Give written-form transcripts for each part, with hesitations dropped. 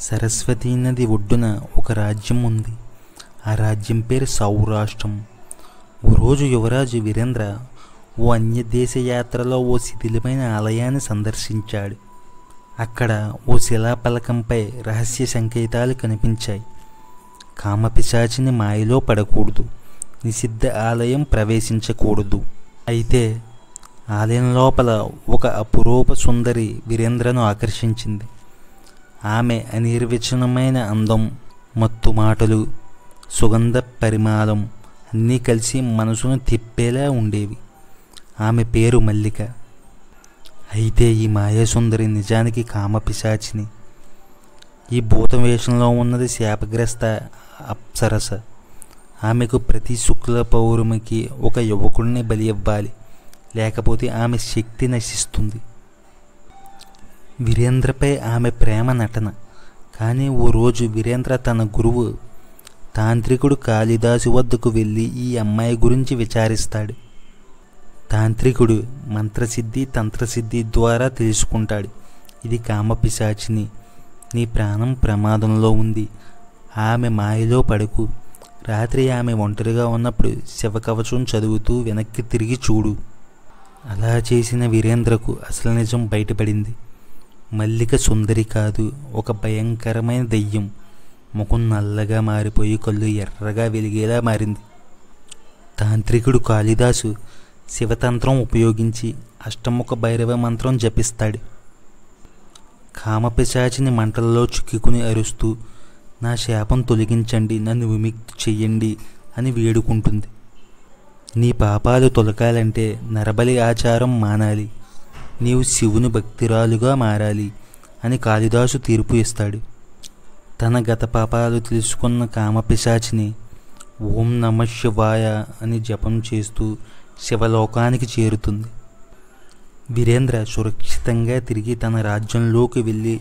సరస్వతీ నది ఒడ్డున ఒక రాజ్యం ఉంది. ఆ రాజ్యం పేరు సౌరాష్ట్రం. ఓ రోజు యువరాజు వీరేంద్ర ఓ అన్యదేశ యాత్రలో ఓ శిథిలమైన ఆలయాన్ని సందర్శించాడు. అక్కడ ఓ శిలాపలకంపై రహస్య సంకేతాలు కనిపించాయి. కామపిశాచిని మాయలో పడకూడదు, నిషిద్ధ ఆలయం ప్రవేశించకూడదు. అయితే ఆలయం లోపల ఒక అపురూప సుందరి వీరేంద్రను ఆకర్షించింది. ఆమె అనిర్వచనమైన అందం, మత్తు మాటలు, సుగంధ పరిమళం అన్నీ కలిసి మనసును తిప్పేలా ఉండేవి. ఆమె పేరు మల్లిక. అయితే ఈ మాయాసుందరి నిజానికి కామపిశాచిని. ఈ భూతవేషంలో ఉన్నది శాపగ్రస్త అప్సరస. ఆమెకు ప్రతి శుక్ల పౌర్ణమికి ఒక యువకుడిని బలి ఇవ్వాలి, లేకపోతే ఆమె శక్తి నశిస్తుంది. వీరేంద్రపై ఆమె ప్రేమ నటన. కానీ ఓ రోజు వీరేంద్ర తన గురువు తాంత్రికుడు కాళిదాసు వద్దకు వెళ్ళి ఈ అమ్మాయి గురించి విచారిస్తాడు. తాంత్రికుడు మంత్రసిద్ధి తంత్రసిద్ధి ద్వారా తెలుసుకుంటాడు, ఇది కామపిశాచిని, నీ ప్రాణం ప్రమాదంలో ఉంది, ఆమె మాయలో పడకు, రాత్రి ఆమె ఒంటరిగా ఉన్నప్పుడు శివకవచం చదువుతూ వెనక్కి తిరిగి చూడు. అలా చేసిన వీరేంద్రకు అసలు నిజం బయటపడింది. మల్లిక సుందరి కాదు, ఒక భయంకరమైన దెయ్యం. ముఖం నల్లగా మారిపోయి కళ్ళు ఎర్రగా వెలిగేలా మారింది. తాంత్రికుడు కాళిదాసు శివతంత్రం ఉపయోగించి అష్టముఖ భైరవ మంత్రం జపిస్తాడు. కామపిశాచిని మంటల్లో చిక్కుకుని అరుస్తూ, నా శాపం తొలగించండి, నన్ను విముక్తి చెయ్యండి అని వేడుకుంటుంది. నీ పాపాలు తొలగాలంటే నరబలి ఆచారం మానాలి, నీవు శివుని భక్తిరాలుగా మారాలి అని కాళిదాసు తీర్పు ఇస్తాడు. తన గత పాపాలు తెలుసుకున్న కామపిశాచిని ఓం నమ శివాయ అని జపం చేస్తూ శివలోకానికి చేరుతుంది. వీరేంద్ర సురక్షితంగా తిరిగి తన రాజ్యంలోకి వెళ్ళి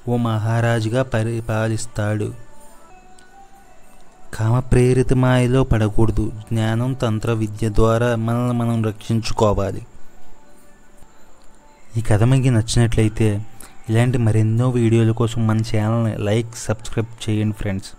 ఓ మహారాజుగా పరిపాలిస్తాడు. కామప్రేరిత మాయలో పడకూడదు, జ్ఞానం తంత్ర విద్య ద్వారా మనల్ని మనం రక్షించుకోవాలి. ఈ కథ మీకు నచ్చినట్లయితే ఇలాంటి మరెన్నో వీడియోల కోసం మన ఛానల్ని లైక్, సబ్స్క్రైబ్ చేయండి ఫ్రెండ్స్.